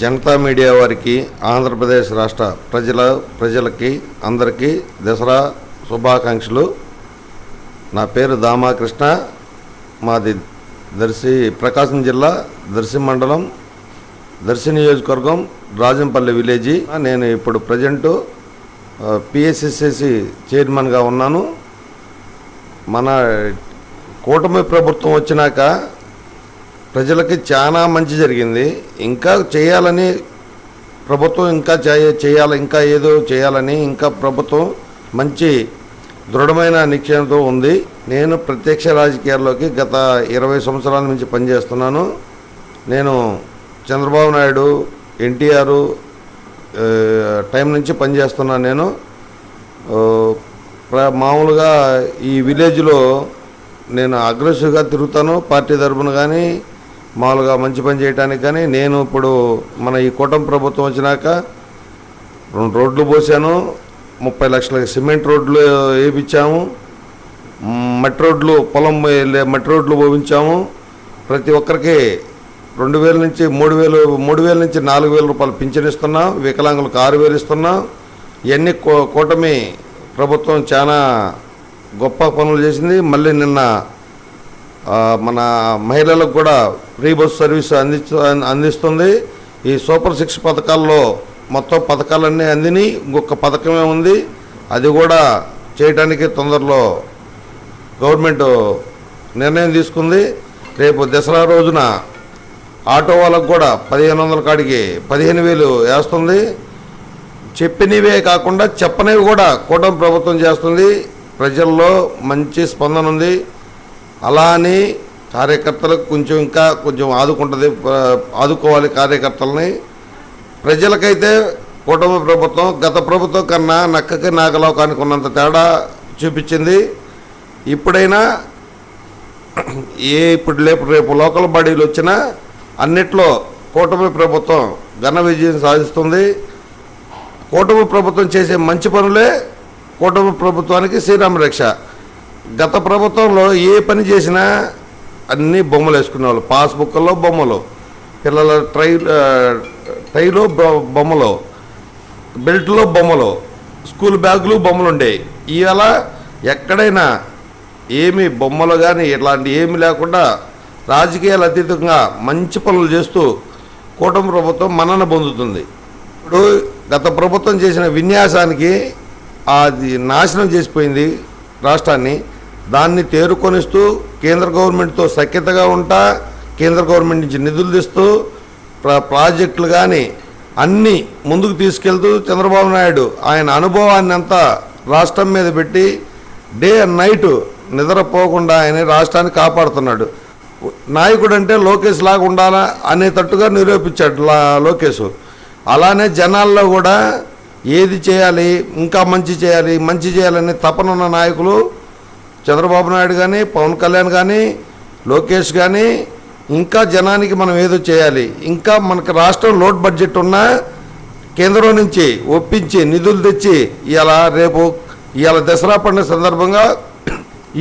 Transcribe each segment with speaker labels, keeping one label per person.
Speaker 1: Janata media వారికి ఆంధ్రప్రదేశ్ రాష్ట్ర ప్రజలకి అందరికీ దసరా శుభాకాంక్షలు. నా పేరు దామాకృష్ణ. మాది దర్శి, ప్రకాశం జిల్లా దర్శి మండలం, దర్శి నియోజకవర్గం, రాజంపల్లి విలేజీ. నేను ఇప్పుడు ప్రజెంటు పిఎస్సిసి చైర్మన్గా ఉన్నాను. మన కూటమి ప్రభుత్వం వచ్చినాక ప్రజలకి చాలా మంచి జరిగింది. ఇంకా చేయాలని ప్రభుత్వం ఇంకా ఏదో చేయాలని ఇంకా ప్రభుత్వం మంచి దృఢమైన నిశ్చయంతో ఉంది. నేను ప్రత్యక్ష రాజకీయాల్లోకి గత 20 సంవత్సరాల నుంచి పనిచేస్తున్నాను. నేను చంద్రబాబు నాయుడు, ఎన్టీఆర్ టైం నుంచి పనిచేస్తున్నాను. నేను మామూలుగా ఈ విలేజ్లో నేను అగ్రెసివ్గా తిరుగుతాను. పార్టీ తరపున కానీ మామూలుగా మంచి పని చేయడానికి. కానీ నేను ఇప్పుడు మన ఈ కూటమి ప్రభుత్వం వచ్చినాక 2 రోడ్లు పోసాను, 30 లక్షల సిమెంట్ రోడ్లు వేయించాము, మట్టి రోడ్లు మట్టి రోడ్లు పోయించాము. ప్రతి ఒక్కరికి 2,000 నుంచి 3,000 నుంచి 4,000 రూపాయలు పింఛన్ ఇస్తున్నాం. వికలాంగులకు 6,000 ఇస్తున్నాం. ఇవన్నీ కూటమి ప్రభుత్వం చాలా గొప్ప పనులు చేసింది. మళ్ళీ నిన్న మన మహిళలకు కూడా ఫ్రీ బస్ సర్వీస్ అందిస్తుంది. ఈ సూపర్ 6 పథకాల్లో మొత్తం పథకాలన్నీ అందినాయి. ఇంకొక పథకమే ఉంది, అది కూడా చేయడానికి తొందరలో గవర్నమెంట్ నిర్ణయం తీసుకుంది. రేపు దసరా రోజున ఆటో వాళ్ళకు కూడా 1,500 కాడికి 15,000 వేస్తుంది. చెప్పినవే కాకుండా చెప్పనివి కూడా కూటమి ప్రభుత్వం చేస్తుంది. ప్రజల్లో మంచి స్పందన ఉంది. అలా అని కార్యకర్తలకు కొంచెం ఆదుకోవాలి కార్యకర్తలని. ప్రజలకైతే కూటమి ప్రభుత్వం గత ప్రభుత్వం కన్నా నక్కకి నాగలోకానికి ఉన్నంత తేడా చూపించింది. ఇప్పుడైనా రేపు లోకల్ బాడీలు వచ్చినా అన్నిట్లో కూటమి ప్రభుత్వం ఘన విజయం సాధిస్తుంది. కూటమి ప్రభుత్వం చేసే మంచి పనులే కూటమి ప్రభుత్వానికి శ్రీరామ రక్ష. గత ప్రభుత్వంలో ఏ పని చేసినా అన్నీ బొమ్మలు వేసుకునేవాళ్ళు. పాస్బుక్లో బొమ్మలు, పిల్లల టైలో బొమ్మలు, బెల్ట్లో బొమ్మలు, స్కూల్ బ్యాగులు బొమ్మలు ఉండేవి. ఇవాళ ఎక్కడైనా ఏమి బొమ్మలు కానీ ఇట్లాంటి ఏమి లేకుండా రాజకీయాలు అతీతంగా మంచి పనులు చేస్తూ కూటమి ప్రభుత్వం మన్నన పొందుతుంది. ఇప్పుడు గత ప్రభుత్వం చేసిన విన్యాసానికి అది నాశనం చేసిపోయింది రాష్ట్రాన్ని. దాన్ని తేరుకొనిస్తూ కేంద్ర గవర్నమెంట్తో సఖ్యతగా ఉంటా, కేంద్ర గవర్నమెంట్ నుంచి నిధులు తెస్తూ ప్రాజెక్టులు కానీ అన్నీ ముందుకు తీసుకెళ్తూ చంద్రబాబు నాయుడు ఆయన అనుభవాన్ని అంతా రాష్ట్రం మీద పెట్టి డే అండ్ నైట్ నిద్రపోకుండా ఆయన రాష్ట్రాన్ని కాపాడుతున్నాడు. నాయకుడు అంటే లోకేష్ లాగా ఉండాలా అనేటట్టుగా నిరూపించాడు లోకేష్. అలానే జనాల్లో కూడా ఏది చేయాలి, ఇంకా మంచి చేయాలని తపనున్న నాయకులు చంద్రబాబు నాయుడు కానీ, పవన్ కళ్యాణ్ కానీ, లోకేష్ కానీ ఇంకా జనానికి మనం ఏదో చేయాలి. ఇంకా మనకు రాష్ట్రం లోడ్ బడ్జెట్ ఉన్నా కేంద్రం నుంచి ఒప్పించి నిధులు తెచ్చి ఇవాళ దసరా పండుగ సందర్భంగా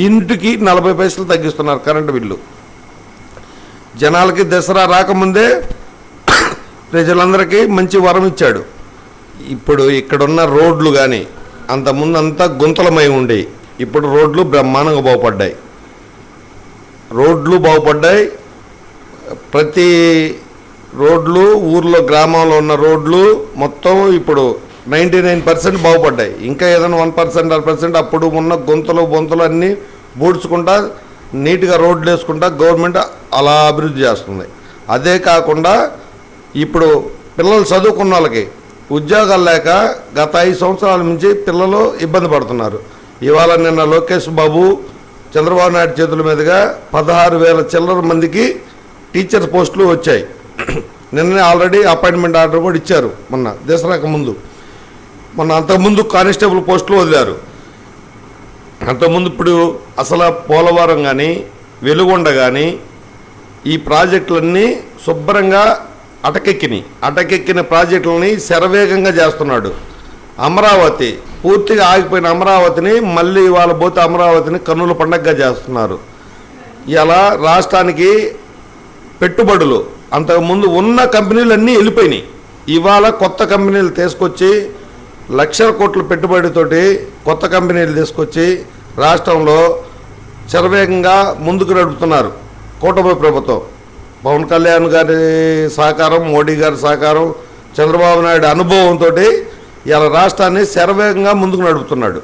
Speaker 1: ఇంటికి 40 పైసలు తగ్గిస్తున్నారు కరెంటు బిల్లు. జనాలకి దసరా రాకముందే ప్రజలందరికీ మంచి వరం ఇచ్చాడు. ఇప్పుడు ఇక్కడున్న రోడ్లు కానీ అంతకుముందు అంతా గుంతలమై ఉండేవి. ఇప్పుడు రోడ్లు బ్రహ్మాండంగా బాగుపడ్డాయి. ప్రతి రోడ్లు ఊర్లో గ్రామంలో ఉన్న రోడ్లు మొత్తం ఇప్పుడు 99% బాగుపడ్డాయి. ఇంకా ఏదైనా 1% 2% అప్పుడు ఉన్న బొంతలు అన్నీ బూడ్చుకుంటా నీట్గా రోడ్లు వేసుకుంటా గవర్నమెంట్ అలా అభివృద్ధి చేస్తుంది. అదే కాకుండా ఇప్పుడు పిల్లలు చదువుకున్న వాళ్ళకి ఉద్యోగాలు లేక గత 5 సంవత్సరాల నుంచి పిల్లలు ఇబ్బంది పడుతున్నారు. ఇవాళ నిన్న లోకేష్ బాబు చంద్రబాబు నాయుడు చేతుల మీదుగా 16,000 చిల్లర మందికి టీచర్ పోస్టులు వచ్చాయి. నిన్న ఆల్రెడీ అపాయింట్మెంట్ ఆర్డర్ కూడా ఇచ్చారు. మొన్న దసరాకు ముందు అంతకుముందు కానిస్టేబుల్ పోస్టులు వదిలారు. అంతకుముందు ఇప్పుడు అసలు పోలవరం కానీ వెలుగొండ కానీ ఈ ప్రాజెక్టులన్నీ శుభ్రంగా అటకెక్కిన ప్రాజెక్టులని శరవేగంగా చేస్తున్నాడు. అమరావతి పూర్తిగా ఆగిపోయిన అమరావతిని మళ్ళీ వాళ్ళ పోతే అమరావతిని కన్నుల పండగగా చేస్తున్నారు. ఇలా రాష్ట్రానికి పెట్టుబడులు అంతకుముందు ఉన్న కంపెనీలన్నీ వెళ్ళిపోయినాయి. ఇవాళ కొత్త కంపెనీలు తీసుకొచ్చి లక్షల కోట్ల పెట్టుబడితోటి కొత్త కంపెనీలు తీసుకొచ్చి రాష్ట్రంలో శరవేగంగా ముందుకు నడుపుతున్నారు కూటమి ప్రభుత్వం. పవన్ కళ్యాణ్ గారి సహకారం, మోడీ గారి సహకారం, చంద్రబాబు నాయుడు అనుభవంతో ఇలా రాష్ట్రాన్ని శరవేగంగా ముందుకు నడుపుతున్నాడు.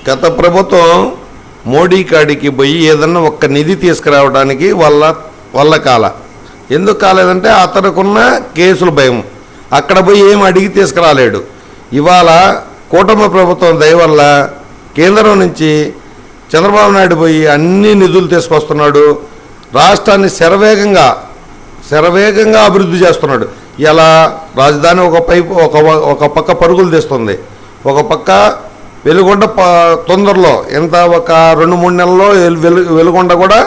Speaker 1: గత ప్రభుత్వం మోడీ కాడికి పోయి ఏదన్నా ఒక్క నిధి తీసుకురావడానికి వల్ల కాల. ఎందుకు కాలేదంటే అతనుకున్న కేసుల భయం. అక్కడ పోయి ఏం అడిగి తీసుకురాలేడు. ఇవాళ కూటమి ప్రభుత్వం దయ వల్ల కేంద్రం నుంచి చంద్రబాబు నాయుడు పోయి అన్ని నిధులు తీసుకొస్తున్నాడు. రాష్ట్రాన్ని శరవేగంగా అభివృద్ధి చేస్తున్నాడు. ఇలా రాజధాని ఒక పక్క పరుగులు తీస్తుంది, ఒక పక్క వెలుగొండ తొందరలో ఒక 2-3 నెలల్లో వెలుగొండ కూడా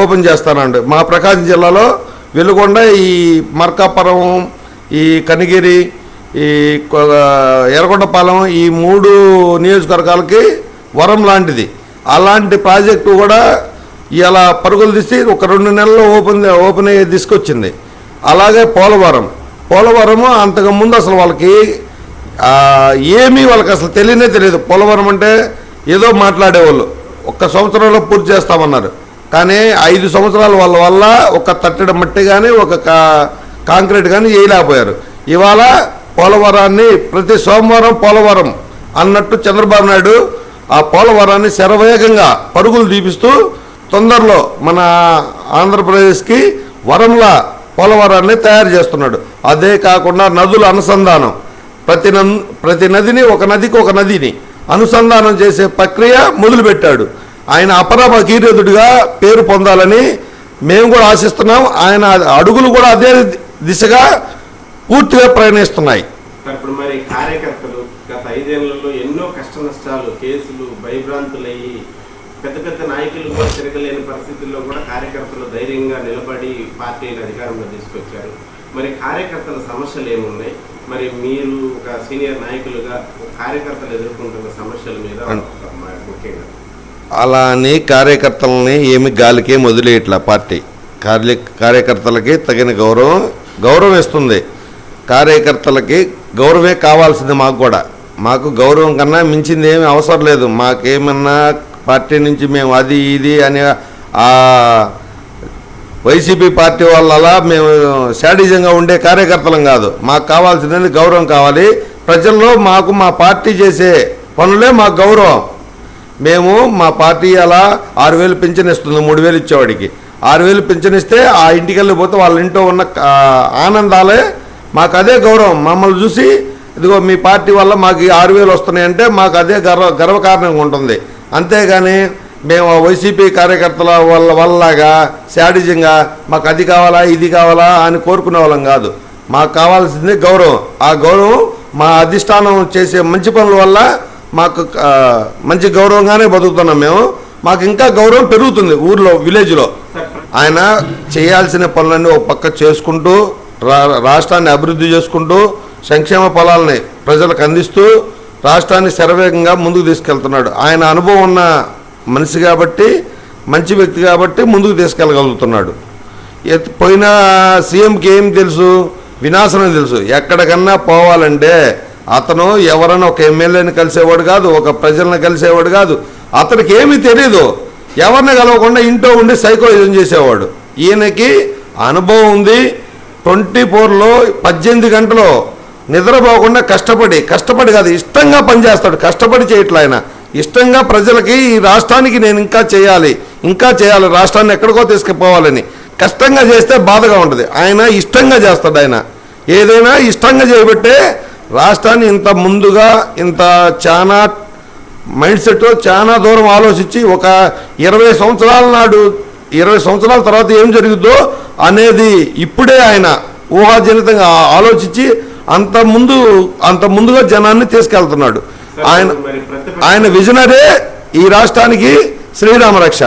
Speaker 1: ఓపెన్ చేస్తానండి. మా ప్రకాశం జిల్లాలో వెలుగొండ, ఈ మార్కాపురం, ఈ కనిగిరి, ఈ ఎర్రగొండపాలెం, ఈ 3 నియోజకవర్గాలకి వరం లాంటిది. అలాంటి ప్రాజెక్టు కూడా ఇలా పరుగులు తీసి ఒక 2 నెలల్లో ఓపెన్ అయ్యే తీసుకొచ్చింది. అలాగే పోలవరము అంతకుముందు అసలు వాళ్ళకి వాళ్ళకి అసలు తెలియదు. పోలవరం అంటే ఏదో మాట్లాడేవాళ్ళు, 1 సంవత్సరంలో పూర్తి చేస్తామన్నారు. కానీ 5 సంవత్సరాల వల్ల ఒక తట్టెడ మట్టి కానీ ఒక కాంక్రీట్ కానీ వేయలేకపోయారు. ఇవాళ పోలవరాన్ని ప్రతి సోమవారం పోలవరం అన్నట్టు చంద్రబాబు నాయుడు ఆ పోలవరాన్ని శరవేగంగా పరుగులు తీపిస్తూ తొందరలో మన ఆంధ్రప్రదేశ్కి వరంలా పోలవరాన్ని తయారు చేస్తున్నాడు. అదే కాకుండా నదుల అనుసంధానం, ప్రతి నదిని ఒక నదిని అనుసంధానం చేసే ప్రక్రియ మొదలుపెట్టాడు. ఆయన అపర భగీరథుడిగా పేరు పొందాలని మేము కూడా ఆశిస్తున్నాం. ఆయన అడుగులు కూడా అదే దిశగా పూర్తిగా ప్రయాణిస్తున్నాయి.
Speaker 2: ఇప్పుడు మరి కార్యకర్తలు గత 5 ఏళ్లలో ఎన్నో కష్ట నష్టాలు, కేసులు, భయభ్రాంతులయ్యి పెద్ద నాయకులు కూడా తిరగలేని పరిస్థితుల్లో కూడా కార్యకర్తలు ధైర్యంగా నిలబడి పార్టీని అధికారంలో తీసుకొచ్చారు. మరి కార్యకర్తల సమస్యలు ఏమున్నాయి? మరి మీరు ఒక సీనియర్ నాయకులుగా కార్యకర్తలు ఎదుర్కొంటున్న సమస్యల మీద ముఖ్యంగా.
Speaker 1: అలా అని కార్యకర్తలని ఏమి గాలికేం వదిలేయట్లా పార్టీ. కార్యకర్తలకి తగిన గౌరవం ఇస్తుంది. కార్యకర్తలకి గౌరవమే కావాల్సింది. మాకు గౌరవం కన్నా మించింది ఏమి అవసరం లేదు. మాకేమన్నా పార్టీ నుంచి మేము అది ఇది అని వైసీపీ పార్టీ వాళ్ళలా మేము శాడిజంగా ఉండే కార్యకర్తలం కాదు. మాకు కావాల్సింది గౌరవం కావాలి. ప్రజల్లో మా పార్టీ చేసే పనులే మాకు గౌరవం. మేము మా పార్టీ అలా 6,000 పింఛన్ ఇస్తుంది, 3,000 ఇచ్చేవాడికి 6,000 పింఛన్ ఇస్తే ఆ ఇంటికి వెళ్ళిపోతే వాళ్ళ ఇంట్లో ఉన్న ఆనందాలే మాకు అదే గౌరవం. మమ్మల్ని చూసి ఇదిగో మీ పార్టీ వల్ల మాకు 6,000 వస్తున్నాయంటే మాకు అదే గర్వకారణంగా ఉంటుంది. అంతేగాని మేము వైసీపీ కార్యకర్తల వల్లగా శాడిజంగా మాకు అది కావాలా ఇది కావాలా అని కోరుకునే వాళ్ళం కాదు. మాకు కావాల్సింది గౌరవం. ఆ గౌరవం మా అధిష్టానం చేసే మంచి పనుల వల్ల మాకు మంచి గౌరవంగానే బతుకుతున్నాం మేము. మాకు ఇంకా గౌరవం పెరుగుతుంది ఊర్లో, విలేజ్లో. ఆయన చేయాల్సిన పనులన్నీ ఒక పక్క చేసుకుంటూ రాష్ట్రాన్ని అభివృద్ధి చేసుకుంటూ సంక్షేమ ఫలాలని ప్రజలకు అందిస్తూ రాష్ట్రాన్ని శరవేగంగా ముందుకు తీసుకెళ్తున్నాడు. ఆయన అనుభవం ఉన్న మనిషి కాబట్టి, మంచి వ్యక్తి కాబట్టి ముందుకు తీసుకెళ్ళగలుగుతున్నాడు. పోయిన సీఎంకి ఏం తెలుసు? వినాశనం తెలుసు. ఎక్కడికన్నా పోవాలంటే అతను ఎవరైనా ఒక ఎమ్మెల్యేని కలిసేవాడు కాదు, ఒక ప్రజలను కలిసేవాడు కాదు. అతనికి ఏమీ తెలీదు. ఎవరిని కలవకుండా ఇంట్లో ఉండి సైకోయిజం చేసేవాడు. ఈయనకి అనుభవం ఉంది. 24లో 18 గంటలు నిద్రపోకుండా కష్టపడి కాదు, ఇష్టంగా పనిచేస్తాడు. కష్టపడి చేయట్లే. ఆయన ఇష్టంగా ప్రజలకి ఈ రాష్ట్రానికి నేను ఇంకా చేయాలి, రాష్ట్రాన్ని ఎక్కడికో తీసుకుపోవాలని కష్టంగా చేస్తే బాధగా ఉంటుంది. ఆయన ఇష్టంగా చేస్తాడు. ఆయన ఏదైనా ఇష్టంగా చేయబట్టే రాష్ట్రాన్ని ఇంత ముందుగా చాలా మైండ్ సెట్ చాలా దూరం ఆలోచించి ఒక 20 సంవత్సరాల నాడు 20 సంవత్సరాల తర్వాత ఏం జరుగుద్దో అనేది ఇప్పుడే ఆయన ఊహాజనితంగా ఆలోచించి అంత ముందుగా జనాన్ని తీసుకెళ్తున్నాడు. ఆయన విజనరే ఈ రాష్ట్రానికి శ్రీరామ రక్ష.